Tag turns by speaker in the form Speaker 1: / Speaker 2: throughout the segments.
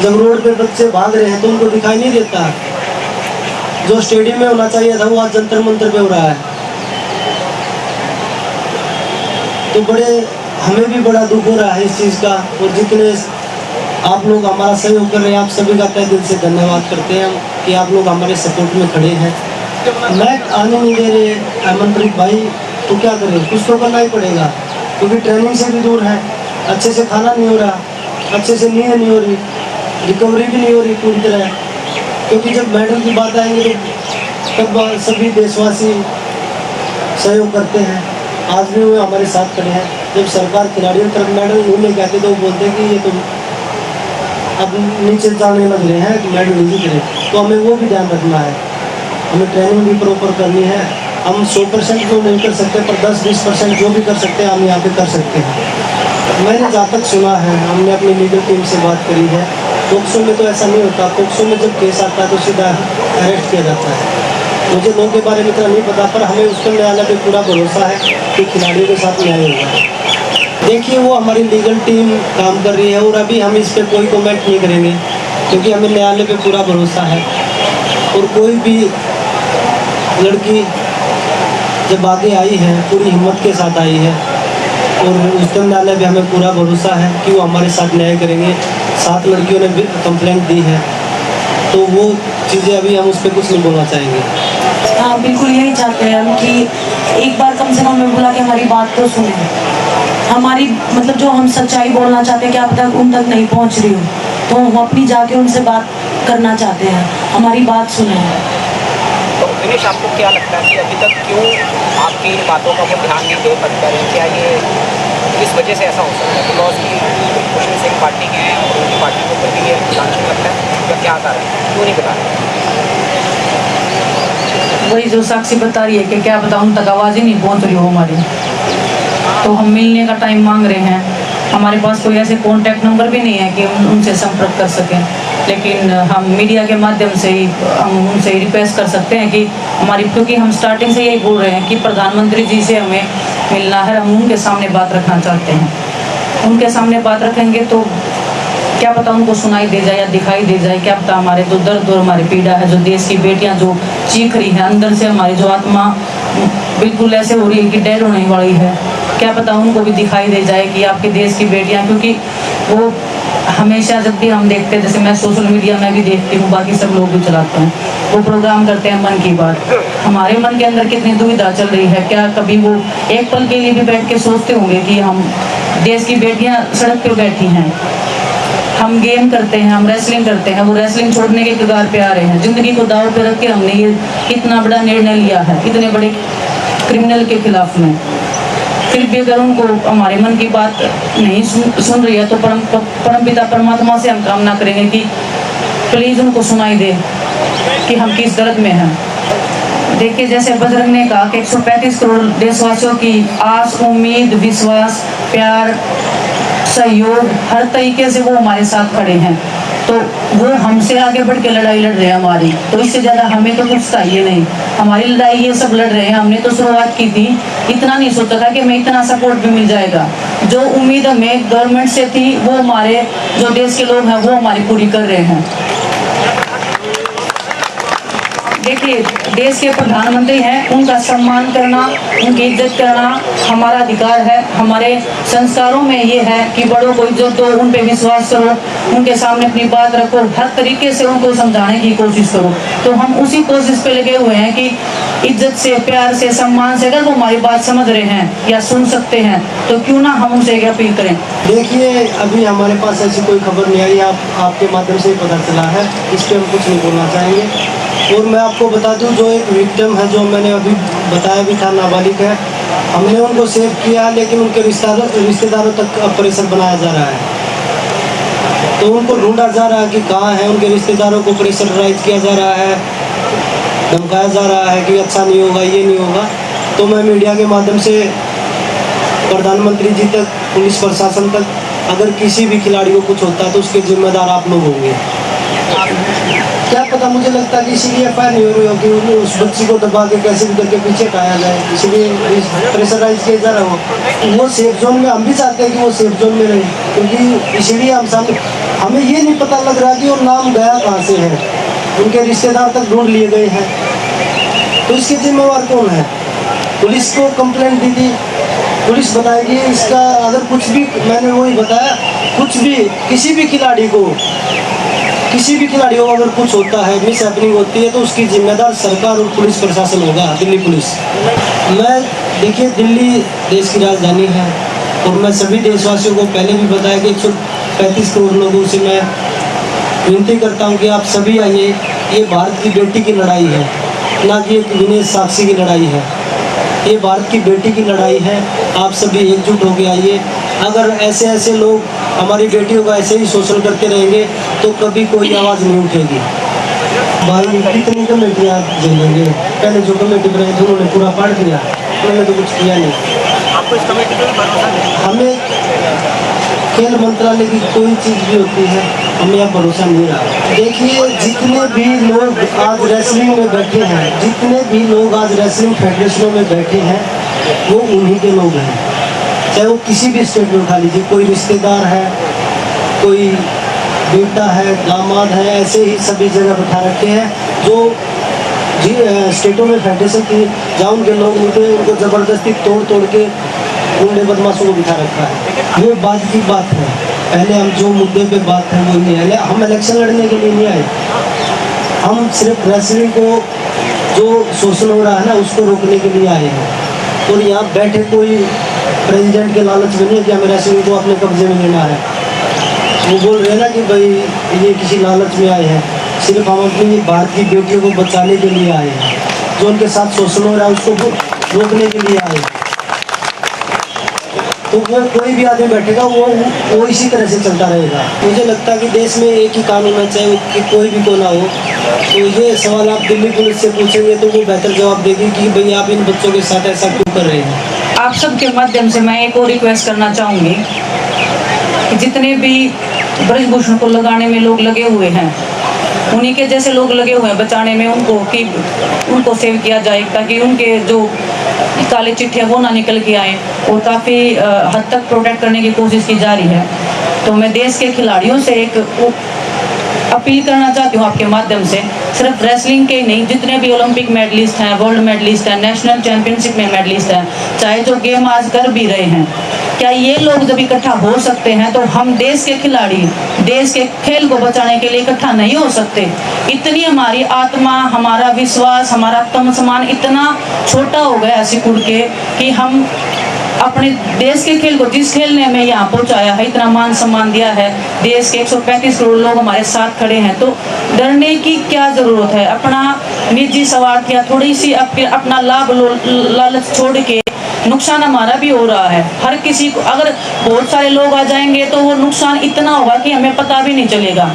Speaker 1: जब रोड पे बच्चे भाग रहे हैं तो उनको दिखाई नहीं देता। जो स्टेडियम में होना चाहिए था वो आज जंतर मंतर पे हो रहा है। तो हमें भी बड़ा दुख हो रहा है इस चीज़ का। और जितने आप लोग हमारा सहयोग कर रहे हैं, आप सभी का तहे दिल से धन्यवाद करते हैं कि आप लोग हमारे सपोर्ट में खड़े हैं। मैच आने नहीं दे रहे मनप्रीत भाई, तो क्या करें, कुछ तो करना ही पड़ेगा, क्योंकि ट्रेनिंग से भी दूर है, अच्छे से खाना नहीं हो रहा, अच्छे से नींद नहीं हो रही, रिकवरी भी नहीं हो रही पूरी तरह। क्योंकि जब मेडल की बात आएंगे तो तब सभी देशवासी सहयोग करते हैं। आज भी वो हमारे साथ खड़े हैं। जब सरकार खिलाड़ियों की तरफ मेडल नहीं कहते तो वो बोलते हैं कि ये तो अब नीचे जाने लग रहे हैं कि मेडल नहीं जीत रहे। तो हमें वो भी ध्यान रखना है, हमें ट्रेनिंग भी प्रॉपर करनी है। हम 100% तो नहीं कर सकते, पर 10-20% जो भी कर सकते हैं हम यहाँ पे कर सकते हैं। मैंने जहाँ तक सुना है, हमने अपनी लीगल टीम से बात करी है, पोक्सो में तो ऐसा नहीं होता। पोक्सो में जब केस आता है तो सीधा अरेस्ट किया जाता है। मुझे लोगों के बारे में इतना नहीं पता, पर हमें उस पर न्यायालय पे पूरा भरोसा है कि खिलाड़ियों के साथ न्याय होगा। देखिए, वो हमारी लीगल टीम काम कर रही है और अभी हम इस पर कोई कमेंट नहीं करेंगे, क्योंकि हमें न्यायालय पे पूरा भरोसा है। और कोई भी लड़की जब आगे आई है पूरी हिम्मत के साथ आई है, और उच्चतम न्यायालय पे हमें पूरा भरोसा है कि वो हमारे साथ न्याय करेंगे। 7 लड़कियों ने भी कंप्लेंट दी है, तो वो चीज़ें अभी हम उस पर कुछ नहीं बोलना चाहेंगे।
Speaker 2: हाँ, बिल्कुल यही चाहते हैं हम कि एक बार कम से कम हमें बुला के हमारी बात तो सुने। हमारी मतलब जो हम सच्चाई बोलना चाहते हैं, क्या पता उन तक नहीं पहुंच रही हो, तो हम अपनी जाके उनसे बात करना चाहते हैं, हमारी बात सुने।
Speaker 3: तो दिनेश, आपको क्या लगता है कि अभी तक क्यों आपकी इन बातों का वो ध्यान नहीं दे पाते हैं? क्या ये किस वजह से ऐसा हो सकता है? बिकॉज की खुशबू सिंह पार्टी के हैं और उनकी पार्टी को भी ये जानने लगता है, या क्या कारण है, क्यों नहीं बता रहे?
Speaker 4: वही जो साक्षी बता रही है कि क्या पता उन तक आवाज़ ही नहीं पहुंच रही हो हमारी। तो हम मिलने का टाइम मांग रहे हैं। हमारे पास कोई ऐसे कॉन्टैक्ट नंबर भी नहीं है कि हम उनसे संपर्क कर सकें, लेकिन हम मीडिया के माध्यम से ही हम उनसे रिक्वेस्ट कर सकते हैं कि हमारी, क्योंकि हम स्टार्टिंग से यही बोल रहे हैं कि प्रधानमंत्री जी से हमें मिलना है, हम उनके सामने बात रखना चाहते हैं। उनके सामने बात रखेंगे तो क्या पता उनको सुनाई दे जाए या दिखाई दे जाए, क्या पता हमारे जो दर्द और हमारी पीड़ा है, जो देश की बेटियां जो चीख रही हैं अंदर से, हमारी जो आत्मा बिल्कुल ऐसे हो रही है कि डेड होने वाली है, क्या पता उनको भी दिखाई दे जाए कि आपके देश की बेटियां, क्योंकि वो हमेशा जब भी हम देखते हैं, जैसे मैं सोशल मीडिया में भी देखती हूँ, बाकी सब लोग भी चलाते हैं, वो प्रोग्राम करते हैं मन की बात, हमारे मन के अंदर कितनी दुविधा चल रही है। क्या कभी वो एक पल के लिए भी बैठ के सोचते होंगे कि हम देश की बेटियां सड़क पे बैठी हैं, हम गेम करते हैं, हम रेसलिंग करते हैं, वो रेसलिंग छोड़ने के कगार पे आ रहे हैं, जिंदगी को दाव पे रख के हमने ये इतना बड़ा निर्णय लिया है इतने बड़े क्रिमिनल के खिलाफ में, फिर भी अगर उनको हमारे मन की बात नहीं सुन रही है तो परमपिता परमात्मा से हम कामना करेंगे कि प्लीज उनको सुनाई दे कि हम किस दर्द में हैं। देखिए, जैसे बजरंग ने कहा कि 135 करोड़ देशवासियों की आस, उम्मीद, विश्वास, प्यार, सहयोग, हर तरीके से वो हमारे साथ खड़े हैं, तो वो हमसे आगे बढ़ के लड़ाई लड़ रहे हैं हमारी, तो इससे ज़्यादा हमें तो कुछ चाहिए नहीं। हमारी लड़ाई ये सब लड़ रहे हैं, हमने तो शुरुआत की थी, इतना नहीं सोचा था कि हमें इतना सपोर्ट भी मिल जाएगा। जो उम्मीद हमें गवर्नमेंट से थी वो हमारे जो देश के लोग हैं वो हमारी पूरी कर रहे हैं। देखिए, देश के प्रधानमंत्री हैं, उनका सम्मान करना, उनकी इज्जत करना हमारा अधिकार है। हमारे संस्कारों में ये है कि बड़ों को इज्जत दो, उन पे विश्वास करो, उनके सामने अपनी बात रखो, हर तरीके से उनको समझाने की कोशिश करो। तो हम उसी कोशिश पे लगे हुए हैं कि इज्जत से, प्यार से, सम्मान से अगर वो हमारी बात समझ रहे हैं या सुन सकते हैं तो क्यों ना हम उनसे एक अपील करें।
Speaker 1: देखिए, अभी हमारे पास ऐसी कोई खबर नहीं आई, आपके माध्यम से ही पता चला है, इस पर हम कुछ नहीं बोलना चाहेंगे। और मैं आपको बता दूं, जो एक विक्टिम है, जो मैंने अभी बताया भी था, नाबालिग है, हमने उनको सेव किया, लेकिन उनके रिश्तेदारों तक अब प्रेशर बनाया जा रहा है, तो उनको ढूंढा जा रहा है कि कहाँ है। उनके रिश्तेदारों को प्रेशराइज किया जा रहा है, धमकाया जा रहा है कि अच्छा नहीं होगा, ये नहीं होगा। तो मैं मीडिया के माध्यम से प्रधानमंत्री जी तक, पुलिस प्रशासन तक, अगर किसी भी खिलाड़ी को कुछ होता है तो उसके जिम्मेदार आप लोग होंगे। क्या पता, मुझे लगता है कि इसीलिए एफआईआर नहीं हो रही होगी, उस बच्ची को दबा के कैसे भी करके पीछे हटाया जाए, इसलिए प्रेशराइज किया जा रहा हो। वो सेफ जोन में, हम भी चाहते हैं कि वो सेफ जोन में रहे, क्योंकि इसीलिए हम हमें ये नहीं पता लग रहा कि वो नाम गया कहाँ से है, उनके रिश्तेदार तक ढूंढ लिए गए हैं, तो इसके जिम्मेवार कौन है? पुलिस को कंप्लेंट दी थी, पुलिस बताएगी इसका, अगर कुछ भी, मैंने वही बताया, कुछ भी किसी भी खिलाड़ी को अगर कुछ होता है, मिस हैपनिंग होती है, तो उसकी जिम्मेदार सरकार और पुलिस प्रशासन होगा, दिल्ली पुलिस। मैं देखिए, दिल्ली देश की राजधानी है और मैं सभी देशवासियों को पहले भी बताया कि 135 करोड़ लोगों से मैं विनती करता हूं कि आप सभी आइए। ये भारत की बेटी की लड़ाई है, ना कि एक विनय साक्षी की लड़ाई है। ये भारत की बेटी की लड़ाई है। आप सभी एकजुट होकर आइए। अगर ऐसे लोग हमारी बेटियों का ऐसे ही शोषण करते रहेंगे तो कभी कोई आवाज़ नहीं उठेगी। भाई कितनी कमेटियाँ झेलेंगे? पहले जो कमेटी बनाई थी उन्होंने पूरा पाट दिया, उन्होंने तो कुछ किया नहीं।
Speaker 3: आपको इस कमेटी पर भरोसा नहीं?
Speaker 1: हमें खेल मंत्रालय की कोई चीज़ भी होती है, हमें अब भरोसा नहीं रहा। देखिए, जितने भी लोग आज रेसलिंग में बैठे हैं, जितने भी लोग आज रेसलिंग फेडरेशनों में बैठे हैं, वो उन्हीं के लोग हैं। चाहे वो किसी भी स्टेट में उठा लीजिए, कोई रिश्तेदार है, कोई बेटा है, दामाद है, ऐसे ही सभी जगह बैठा रखे हैं जो स्टेटों में फेडरेशन की जहाँ उनके लोग होते हैं, उनको ज़बरदस्ती तोड़ के गुंडे बदमाशों को बिठा रखा है। ये बाद की बात है। पहले हम जो मुद्दे पे बात है वो नहीं है। हम इलेक्शन लड़ने के लिए नहीं आए, हम सिर्फ रेसलिंग को जो शोषण हो रहा है ना, उसको रोकने के लिए आए हैं। और यहाँ बैठे कोई प्रेसिडेंट के लालच में नहीं है कि हमें रेसलिंग को अपने कब्जे में लेना है। वो बोल रहे हैं ना कि भाई ये किसी लालच में आए हैं। सिर्फ हम अपनी भारत की बेटियों को बचाने के लिए आए हैं, जो उनके साथ शोषण हो रहा है उसको रोकने के लिए आए हैं। तो वो कोई भी आदमी बैठेगा वो इसी तरह से चलता रहेगा। मुझे लगता है कि देश में एक ही कानून होना चाहिए कि कोई भी कोना हो। तो ये सवाल आप दिल्ली पुलिस से पूछेंगे तो वो बेहतर जवाब देगी कि भाई आप इन बच्चों के साथ ऐसा क्यों कर रहे हैं।
Speaker 4: आप सबके माध्यम से मैं एक और रिक्वेस्ट करना चाहूँगी कि जितने भी ब्रजभूषण को लगाने में लोग लगे हुए हैं, उन्हीं के जैसे लोग लगे हुए हैं बचाने में, उनको सेव किया जाए ताकि उनके जो काले चिट्ठियाँ वो ना निकल के आए, और काफ़ी हद तक प्रोटेक्ट करने की कोशिश की जा रही है। तो मैं देश के खिलाड़ियों से एक अपील करना चाहती हूँ आपके माध्यम से, सिर्फ रेसलिंग के नहीं, जितने भी ओलंपिक मेडलिस्ट हैं, वर्ल्ड मेडलिस्ट हैं, नेशनल चैंपियनशिप में मेडलिस्ट हैं, चाहे जो गेम आज कर भी रहे हैं, क्या ये लोग जब इकट्ठा हो सकते हैं तो हम देश के खिलाड़ी देश के खेल को बचाने के लिए इकट्ठा नहीं हो सकते? इतनी हमारी आत्मा, हमारा विश्वास, हमारा आत्मसम्मान इतना छोटा हो गया सिकुड़ के कि हम अपने देश के खेल को, जिस खेल ने हमें यहाँ पहुँचाया है, इतना मान सम्मान दिया है, देश के 135 करोड़ लोग हमारे साथ खड़े हैं, तो डरने की क्या ज़रूरत है? अपना निजी स्वार्थ या थोड़ी सी अपना लाभ लालच छोड़ के नुकसान हमारा भी हो रहा है। हर किसी को, अगर बहुत सारे लोग आ जाएंगे तो वो नुकसान इतना होगा कि हमें पता भी नहीं चलेगा।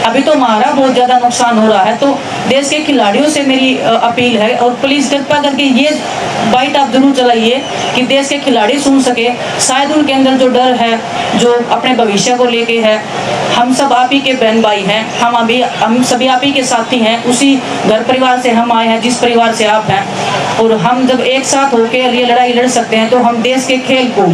Speaker 4: अभी तो हमारा बहुत ज़्यादा नुकसान हो रहा है। तो देश के खिलाड़ियों से मेरी अपील है, और प्लीज़ कृपया करके ये बाइट आप जरूर चलाइए कि देश के खिलाड़ी सुन सके। शायद उनके अंदर जो डर है, जो अपने भविष्य को लेके है, हम सब आप ही के बहन भाई हैं, हम सभी आप ही के साथी हैं, उसी घर परिवार से हम आए हैं जिस परिवार से आप हैं, और हम जब एक साथ होकर ये लड़ाई लड़ सकते हैं तो हम देश के खेल को,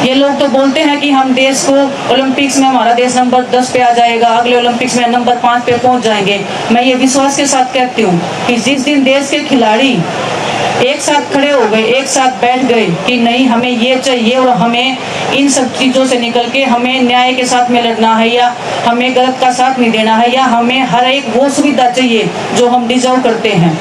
Speaker 4: ये लोग तो बोलते हैं कि हम देश को ओलंपिक्स में हमारा देश नंबर 10 पे आ जाएगा, अगले ओलंपिक्स में नंबर 5 पे पहुंच जाएंगे। मैं ये विश्वास के साथ कहती हूँ कि जिस दिन देश के खिलाड़ी एक साथ खड़े हो गए, एक साथ बैठ गए कि नहीं हमें ये चाहिए और हमें इन सब चीज़ों से निकल के हमें न्याय के साथ में लड़ना है, या हमें गलत का साथ नहीं देना है, या हमें हर एक वो सुविधा चाहिए जो हम डिजर्व करते हैं,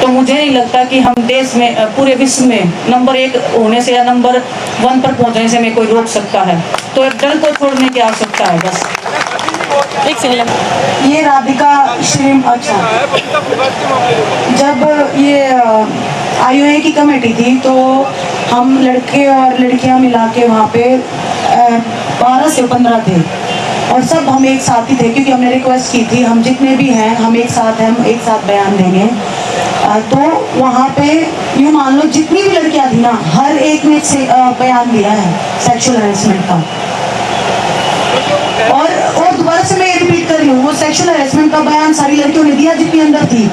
Speaker 4: तो मुझे नहीं लगता कि हम देश में, पूरे विश्व में नंबर 1 होने से या नंबर 1 पर पहुंचने से हमें कोई रोक सकता है। तो एक डर को छोड़ने की आवश्यकता है बस।
Speaker 2: एक सेकंड, ये राधिका श्रीम, अच्छा, जब ये IOA की कमेटी थी तो हम लड़के और लड़कियां मिला के वहाँ पे 12 से 15 थे, और सब हम एक साथ ही थे, क्योंकि हमने रिक्वेस्ट की थी हम जितने भी हैं हम एक साथ हैं, हम एक साथ बयान देंगे। तो वहाँ पे यूँ मान लो जितनी भी लड़कियाँ थी ना, हर एक ने बयान दिया है सेक्सुअल हैरेसमेंट का। और दोबारा से मैं ये रिपीट कर रही हूँ, वो सेक्सुअल हैरेसमेंट का बयान सारी लड़कियों ने दिया जितनी अंदर थी,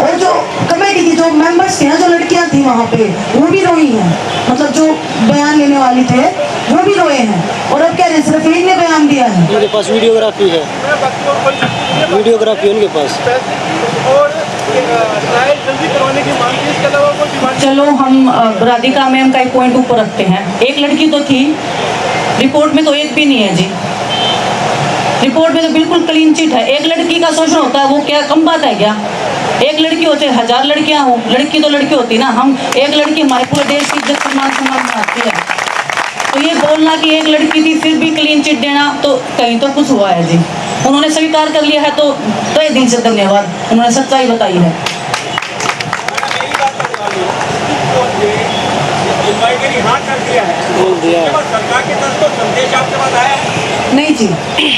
Speaker 2: और जो कमेटी की जो मेंबर्स थे ना, जो लड़कियाँ थी वहाँ पे, वो भी रोई हैं, मतलब जो बयान लेने वाले थे वो भी रोए हैं। और अब कह रहे हैं सिर्फ एक ने बयान दिया है।
Speaker 1: उनके पास वीडियोग्राफी है, वीडियोग्राफी उनके पास।
Speaker 5: और ट्रायल जल्दी करवाने की मांग की, इसके अलावा कोई डिमांड?
Speaker 4: चलो हम राधिका मैम का एक पॉइंट ऊपर रखते हैं। एक लड़की तो थी, रिपोर्ट में तो एक भी नहीं है जी, रिपोर्ट में तो बिल्कुल क्लीन चिट है। एक लड़की का शोषण होता है, वो क्या कम बात है क्या? एक लड़की होते 1000 लड़कियां हो, लड़की तो लड़की होती ना। हम एक लड़की हमारे पूरे देश की इज्जत सम्मान बनाती है, तो ये बोलना कि एक लड़की थी फिर भी क्लीन चिट देना, तो कहीं तो कुछ हुआ है जी। उन्होंने स्वीकार कर लिया है तो तहे दिल से धन्यवाद, उन्होंने सच्चाई बताई है।
Speaker 5: सरकार की तरफ तो संदेश आपके पास आया है?
Speaker 2: नहीं जी,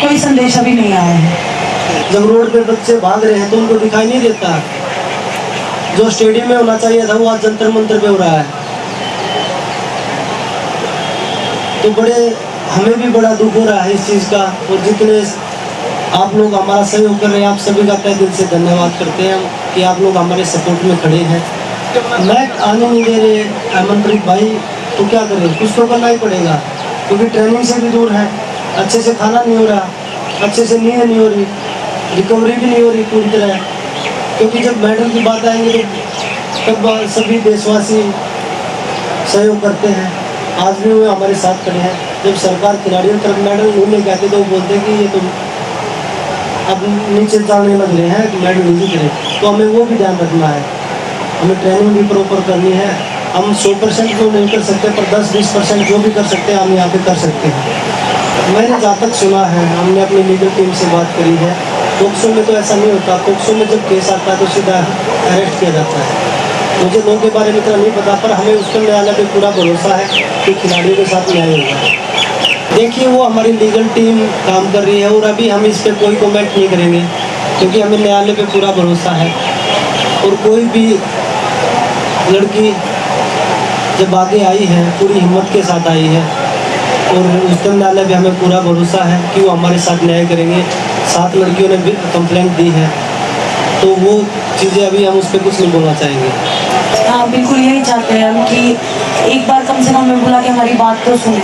Speaker 2: कोई संदेश अभी नहीं आया है।
Speaker 1: जब रोड पे बच्चे भाग रहे हैं तो उनको दिखाई नहीं देता। जो स्टेडियम में होना चाहिए था वो आज जंतर मंतर पे हो रहा है। तो हमें भी बड़ा दुख हो रहा है इस चीज़ का। और जितने आप लोग हमारा सहयोग कर रहे हैं, आप सभी का तहे दिल से धन्यवाद करते हैं कि आप लोग हमारे सपोर्ट में खड़े हैं। मैच आने नहीं दे रहे अमनप्रीत भाई, तो क्या करें, कुछ तो करना ही पड़ेगा, क्योंकि ट्रेनिंग से भी दूर है, अच्छे से खाना नहीं हो रहा, अच्छे से नींद नहीं हो रही, रिकवरी भी नहीं हो रही पूरी तरह। क्योंकि जब मेडल की बात आएंगे तो तब सभी देशवासी सहयोग करते हैं। आज भी वो हमारे साथ खड़े हैं। जब सरकार खिलाड़ियों की तरफ मेडल नहीं कहते तो वो बोलते कि ये तो अब नीचे जाने लग रहे हैं, मेडल नहीं जीत रहे। तो हमें वो भी ध्यान रखना है, हमें ट्रेनिंग भी प्रॉपर करनी है। हम 100% तो नहीं कर सकते, पर 10-20% जो भी कर सकते हैं हम यहाँ पे कर सकते हैं। मैंने जहाँ तक सुना है, हमने अपनी लीगल टीम से बात करी है, पोक्सो में तो ऐसा नहीं होता। पोक्सो में जब केस आता है तो सीधा अरेस्ट किया जाता है। मुझे लोगों के बारे में इतना नहीं पता, पर हमें उस पर न्यायालय पे पूरा भरोसा है कि खिलाड़ियों के साथ न्याय होगा। देखिए, वो हमारी लीगल टीम काम कर रही है और अभी हम इस पर कोई कमेंट नहीं करेंगे, क्योंकि हमें न्यायालय पे पूरा भरोसा है। और कोई भी लड़की जब आगे आई है पूरी हिम्मत के साथ आई है, और उच्चतम न्यायालय पे हमें पूरा भरोसा है कि वो हमारे साथ न्याय करेंगे। 7 लड़कियों ने भी कंप्लेंट दी है, तो वो चीज़ें अभी हम उस पर कुछ नहीं बोलना चाहेंगे।
Speaker 2: हाँ, बिल्कुल यही चाहते हैं हम कि एक बार कम से कम हमें बुला के हमारी बात तो सुने।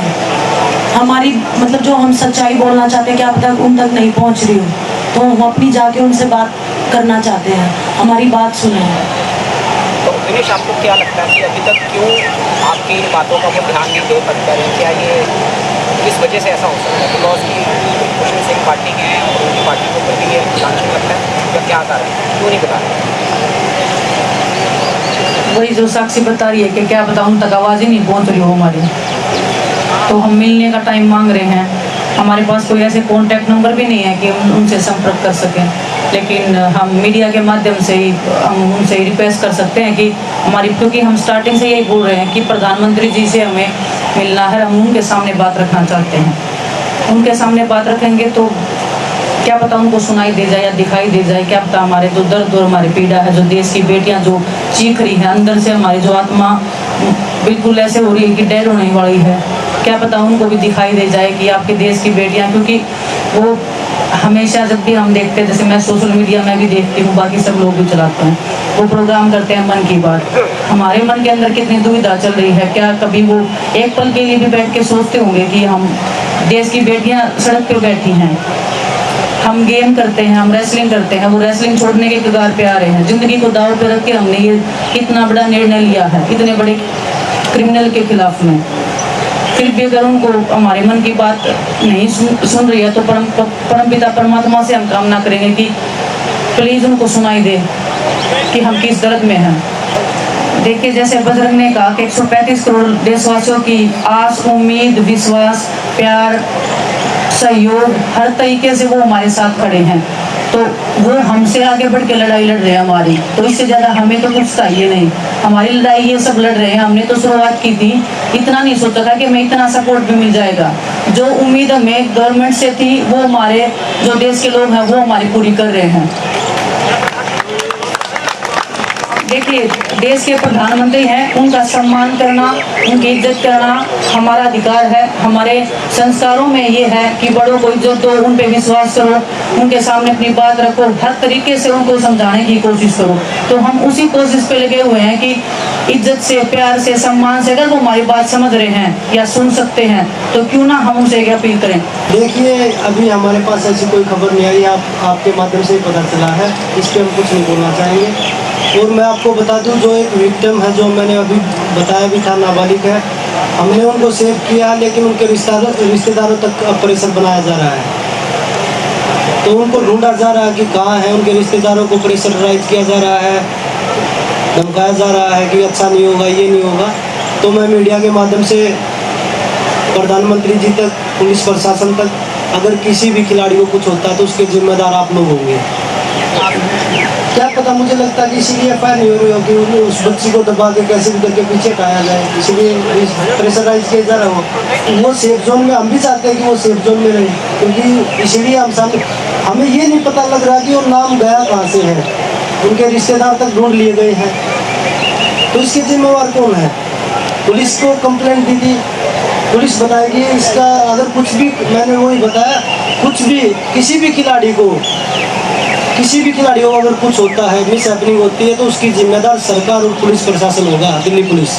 Speaker 2: हमारी मतलब जो हम सच्चाई बोलना चाहते हैं, क्या पता उन तक नहीं पहुंच रही हो, तो हम अपनी जाके उनसे बात करना चाहते हैं, हमारी बात सुने।
Speaker 3: तो दिनेश, आपको क्या लगता है कि अभी तक क्यों आपकी इन बातों का वो ध्यान नहीं दे पा रहे हैं? क्या ये किस वजह से ऐसा हो सकता है? बिकॉज की खुशबू सिंह पार्टी के हैं और उनकी पार्टी को ऊपर भी ये जानने लगता है, या क्या कारण है, क्यों नहीं बता रहे?
Speaker 4: वही जो साक्षी बता रही है कि क्या पता उन तक आवाज़ ही नहीं पहुंच रही हो हमारी, तो हम मिलने का टाइम मांग रहे हैं। हमारे पास कोई ऐसे कॉन्टैक्ट नंबर भी नहीं है कि हम उनसे संपर्क कर सकें, लेकिन हम मीडिया के माध्यम से ही हम उनसे रिक्वेस्ट कर सकते हैं कि हमारी, क्योंकि हम स्टार्टिंग से यही बोल रहे हैं कि प्रधानमंत्री जी से हमें मिलना है, हम उनके सामने बात रखना चाहते हैं। उनके सामने बात रखेंगे तो क्या पता उनको सुनाई दे जाए या दिखाई दे जाए, क्या पता हमारे जो दर्द और हमारी पीड़ा है, जो देश की बेटियां जो चीख रही हैं अंदर से, हमारी जो आत्मा बिल्कुल ऐसे हो रही है कि डेड होने वाली है, क्या पता उनको भी दिखाई दे जाए कि आपके देश की बेटियां, क्योंकि वो हमेशा जब भी हम देखते हैं, जैसे मैं सोशल मीडिया में भी देखती हूँ, बाकी सब लोग भी चलाते हैं, वो प्रोग्राम करते हैं मन की बात, हमारे मन के अंदर कितनी दुविधा चल रही है। क्या कभी वो एक पल के लिए भी बैठ के सोचते होंगे कि हम देश की बेटियां सड़क पे बैठी हैं, हम गेम करते हैं, हम रेसलिंग करते हैं, वो रेसलिंग छोड़ने के कगार पे आ रहे हैं, ज़िंदगी को दाव पे रख के हमने ये इतना बड़ा निर्णय लिया है इतने बड़े क्रिमिनल के खिलाफ में, फिर भी अगर उनको हमारे मन की बात नहीं सुन रही है तो परम पिता परमात्मा से हम कामना करेंगे कि प्लीज़ उनको सुनाई दे कि हम किस दर्द में हैं। देखिए, जैसे बजरंग ने कहा कि 135 करोड़ देशवासियों की आस, उम्मीद, विश्वास, प्यार, सहयोग, हर तरीके से वो हमारे साथ खड़े हैं, तो वो हमसे आगे बढ़ के लड़ाई लड़ रहे हैं हमारी, तो इससे ज़्यादा हमें तो कुछ चाहिए नहीं। हमारी लड़ाई ये सब लड़ रहे हैं, हमने तो शुरुआत की थी, इतना नहीं सोचा था कि हमें इतना सपोर्ट भी मिल जाएगा। जो उम्मीद हमें गवर्नमेंट से थी वो हमारे जो देश के लोग हैं वो हमारी पूरी कर रहे हैं। देखिए, देश के प्रधानमंत्री हैं, उनका सम्मान करना, उनकी इज्जत करना हमारा अधिकार है। हमारे संस्कारों में ये है कि बड़ों को इज्जत दो, उन पे विश्वास करो, उनके सामने अपनी बात रखो, हर तरीके से उनको समझाने की कोशिश करो। तो हम उसी कोशिश पे लगे हुए हैं कि इज्जत से, प्यार से, सम्मान से अगर वो हमारी बात समझ रहे हैं या सुन सकते हैं तो क्यों ना हम उनसे एक अपील करें।
Speaker 1: देखिए, अभी हमारे पास ऐसी कोई खबर नहीं आई, आपके माध्यम से ही पता चला है, इस पर हम कुछ नहीं बोलना चाहेंगे। और मैं आपको बता दूं, जो एक विक्टिम है, जो मैंने अभी बताया भी था, नाबालिग है, हमने उनको सेव किया, लेकिन उनके रिश्तेदारों तक अब प्रेशर बनाया जा रहा है। तो उनको ढूंढा जा रहा है कि कहाँ है, उनके रिश्तेदारों को प्रेशराइज किया जा रहा है, धमकाया जा रहा है कि अच्छा नहीं होगा, ये नहीं होगा। तो मैं मीडिया के माध्यम से प्रधानमंत्री जी तक, पुलिस प्रशासन तक, अगर किसी भी खिलाड़ी को कुछ होता है तो उसके जिम्मेदार आप लोग होंगे। क्या पता, मुझे लगता है कि इसीलिए एफआईआर नहीं हो रही होगी, उस बच्ची को दबा के कैसे भी करके पीछे हटाया जाए, इसलिए प्रेशराइज किया जा रहा हो। वो सेफ जोन में, हम भी चाहते हैं कि वो सेफ जोन में रहे, क्योंकि इसीलिए हम सामने, हमें ये नहीं पता लग रहा कि वो नाम गया कहाँ से है, उनके रिश्तेदार तक ढूंढ लिए गए हैं, तो इसके जिम्मेवार कौन है? पुलिस को कंप्लेंट दी थी, पुलिस बताएगी इसका, अगर कुछ भी, मैंने वही बताया, कुछ भी किसी भी खिलाड़ी को अगर कुछ होता है, मिस हैपनिंग होती है, तो उसकी जिम्मेदार सरकार और पुलिस प्रशासन होगा, दिल्ली पुलिस।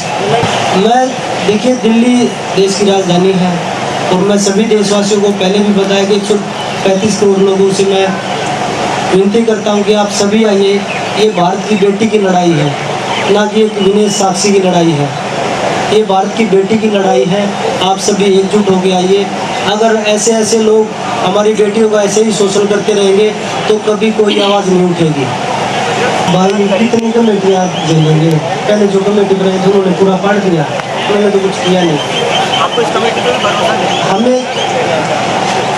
Speaker 1: मैं, देखिए, दिल्ली देश की राजधानी है, और मैं सभी देशवासियों को पहले भी बताया कि 135 करोड़ लोगों से मैं विनती करता हूं कि आप सभी आइए। ये भारत की बेटी की लड़ाई है, ना कि एक विनय साक्षी की लड़ाई है। ये भारत की बेटी की लड़ाई है, आप सभी एकजुट होकर आइए। अगर ऐसे लोग हमारी बेटियों का ऐसे ही शोषण करते रहेंगे तो कभी कोई आवाज़ नहीं उठेगी। भाई, कितनी कमेटियाँ झेलेंगे? पहले जो कमेटी बनाई थी उन्होंने पूरा पाट दिया, उन्होंने तो कुछ किया नहीं।
Speaker 5: आपको इस कमेटी पर भरोसा नहीं?
Speaker 1: हमें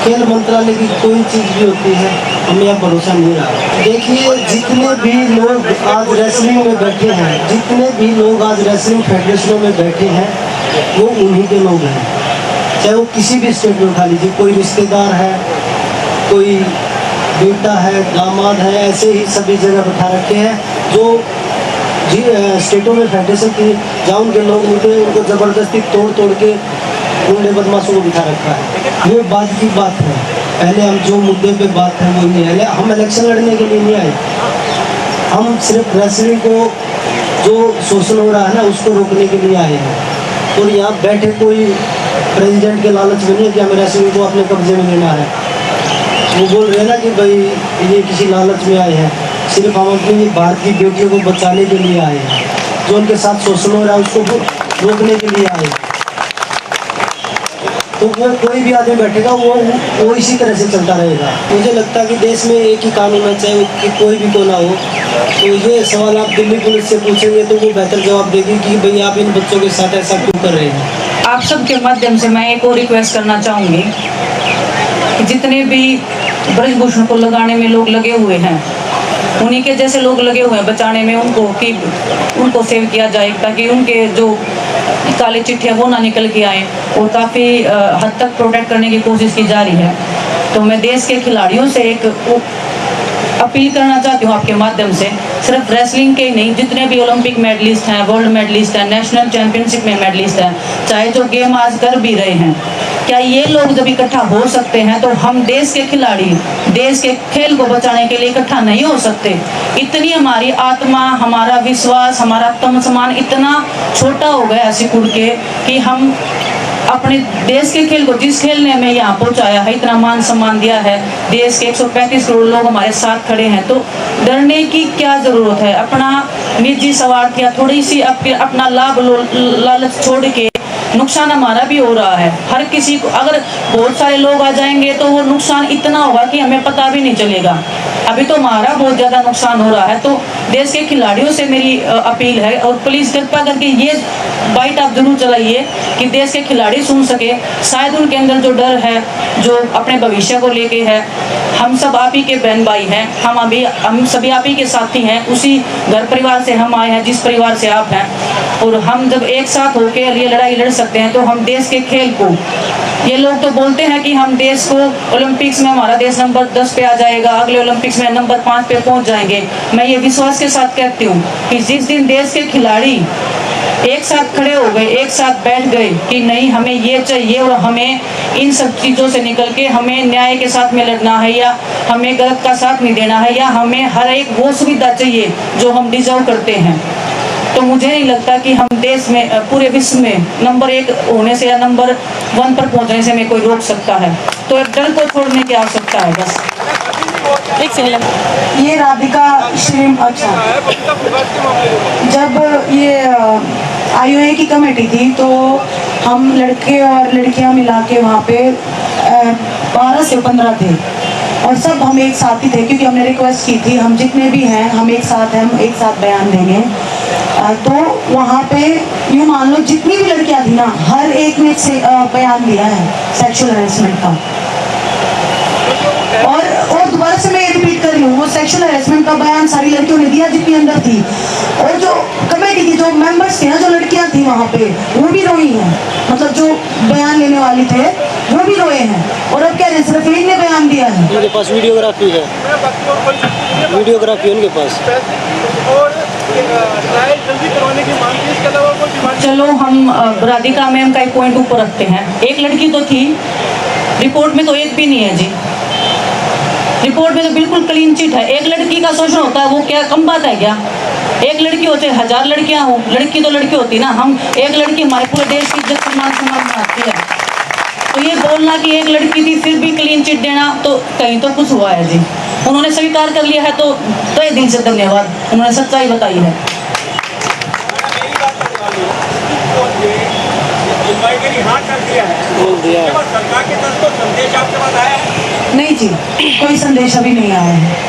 Speaker 1: खेल मंत्रालय की कोई चीज़ भी होती है, हमें अब भरोसा नहीं रहा। देखिए, जितने भी लोग आज रेसलिंग में बैठे हैं, जितने भी लोग आज रेसलिंग फेडरेशनों में बैठे हैं, वो उन्हीं के लोग हैं। चाहे वो किसी भी स्टेट में उठा लीजिए, कोई रिश्तेदार है, कोई बेटा है, दामाद है, ऐसे ही सभी जगह बैठा रखे हैं, जो स्टेटों में फेडरेशन की, जहाँ उनके लोग होते हैं, उनको ज़बरदस्ती तोड़ के गुंडे बदमाशों को बिठा रखा है। ये बाद की बात है, पहले हम जो मुद्दे पे बात है वो नहीं है। हम इलेक्शन लड़ने के लिए नहीं आए, हम सिर्फ रेसलिंग को, जो शोषण हो रहा है ना, उसको रोकने के लिए आए हैं। और यहाँ बैठे कोई प्रेसिडेंट के लालच में नहीं है कि हमें रेसलिंग को अपने कब्जे में लेना है। वो बोल रहे हैं ना कि भाई ये किसी लालच में आए हैं, सिर्फ हम अपनी भारत की बेटियों को बचाने के लिए आए हैं, जो उनके साथ शोषण हो रहा है उसको रोकने के लिए आए हैं। तो वो कोई भी आदमी बैठेगा वो इसी तरह से चलता रहेगा। मुझे लगता है कि देश में एक ही कानून है, चाहे कि कोई भी कोना हो। तो ये सवाल आप दिल्ली पुलिस से पूछेंगे तो वो बेहतर जवाब देगी कि भाई आप इन बच्चों के साथ ऐसा क्यों कर रहे हैं।
Speaker 4: आप सबके माध्यम से मैं एक और रिक्वेस्ट करना चाहूँगी कि जितने भी ब्रजभूषण को लगाने में लोग लगे हुए हैं, उन्हीं के जैसे लोग लगे हुए हैं बचाने में, उनको सेव किया जाए, ताकि उनके जो काले चिट्ठियाँ वो ना निकल के आए, और काफ़ी हद तक प्रोटेक्ट करने की कोशिश की जा रही है। तो मैं देश के खिलाड़ियों से एक अपील करना चाहती हूँ आपके माध्यम से, सिर्फ रेसलिंग के ही नहीं, जितने भी ओलंपिक मेडलिस्ट हैं, वर्ल्ड मेडलिस्ट हैं, नेशनल चैंपियनशिप में मेडलिस्ट हैं, चाहे जो गेम आज कर भी रहे हैं, क्या ये लोग जब इकट्ठा हो सकते हैं तो हम देश के खिलाड़ी देश के खेल को बचाने के लिए इकट्ठा नहीं हो सकते? इतनी हमारी आत्मा, हमारा विश्वास, हमारा आत्मसम्मान इतना छोटा हो गया सिकुड़ के कि हम अपने देश के खेल को, जिस खेल ने हमें यहाँ पहुँचाया है, इतना मान सम्मान दिया है, देश के 135 करोड़ लोग हमारे साथ खड़े हैं, तो डरने की क्या ज़रूरत है? अपना निजी स्वार्थ या थोड़ी सी अपना लाभ लालच छोड़ के नुकसान हमारा भी हो रहा है। हर किसी को, अगर बहुत सारे लोग आ जाएंगे तो वो नुकसान इतना होगा कि हमें पता भी नहीं चलेगा। अभी तो हमारा बहुत ज़्यादा नुकसान हो रहा है। तो देश के खिलाड़ियों से मेरी अपील है, और प्लीज़ कृपा करके ये बाइट आप जरूर चलाइए कि देश के खिलाड़ी सुन सके। शायद उनके अंदर जो डर है, जो अपने भविष्य को लेके है, हम सब आप ही के बहन भाई हैं, हम सभी आप ही के साथी हैं, उसी घर परिवार से हम आए हैं जिस परिवार से आप हैं, और हम जब एक साथ होकर ये लड़ाई लड़ सकते हैं तो हम देश के खेल को, ये लोग तो बोलते हैं कि हम देश को ओलंपिक्स में हमारा देश नंबर 10 पे आ जाएगा, अगले ओलंपिक्स में नंबर 5 पे पहुंच जाएंगे। मैं ये विश्वास विश्वास के साथ कहती हूँ कि जिस दिन देश के खिलाड़ी एक साथ खड़े हो गए, एक साथ बैठ गए कि नहीं हमें ये चाहिए और हमें इन सब चीज़ों से निकल के हमें न्याय के साथ में लड़ना है, या हमें गलत का साथ नहीं देना है, या हमें हर एक वो सुविधा चाहिए जो हम डिजर्व करते हैं, तो मुझे नहीं लगता कि हम देश में पूरे विश्व में नंबर 1 होने से या नंबर 1 पर पहुंचने से हमें कोई रोक सकता है। तो एक डर को छोड़ने की आवश्यकता है बस।
Speaker 2: एक सेकंड। ये राधिका श्री अच्छा, जब ये IOA की कमेटी थी तो हम लड़के और लड़कियां मिला के वहाँ पे 12 से 15 थे और सब हम एक साथ ही थे, क्योंकि हमने रिक्वेस्ट की थी हम जितने भी हैं हम एक साथ हैं, हम एक साथ बयान देंगे। तो वहाँ पे यूँ मान लो जितनी भी लड़कियां थी ना, हर एक ने से बयान दिया है सेक्सुअल हैरेसमेंट का। और दोबारा से मैं ये रिपीट कर रही हूँ, वो सेक्सुअल हैरेसमेंट का बयान सारी लड़कियों ने दिया जितनी अंदर थी, और जो कमेटी की जो मेंबर्स थे ना, जो लड़कियां थी वहाँ पे, वो भी रोई हैं। मतलब जो बयान लेने वाले थे वो भी रोए हैं, और अब कह रहे हैं सिर्फ एक ने बयान दिया है।
Speaker 1: उनके पास वीडियोग्राफी है, वीडियोग्राफी उनके पास।
Speaker 5: और ट्रायल जल्दी करवाने की मांग की, इसके अलावा कोई डिमांड?
Speaker 4: चलो हम राधिका मैम का एक पॉइंट ऊपर रखते हैं। एक लड़की तो थी, रिपोर्ट में तो एक भी नहीं है जी, रिपोर्ट में तो बिल्कुल क्लीन चिट है। एक लड़की का शोषण होता है वो क्या कम बात है क्या? एक लड़की होते 1000 लड़कियां हो, लड़की तो लड़की होती ना। हम एक लड़की हमारे पूरे देश की इज्जत सम्मान बनाती है, तो ये बोलना कि एक लड़की थी फिर भी क्लीन चिट देना, तो कहीं तो कुछ हुआ है जी। उन्होंने स्वीकार कर लिया है तो तहे दिल से धन्यवाद, उन्होंने सच्चाई बताई है।
Speaker 2: नहीं जी, कोई संदेश अभी नहीं आया है।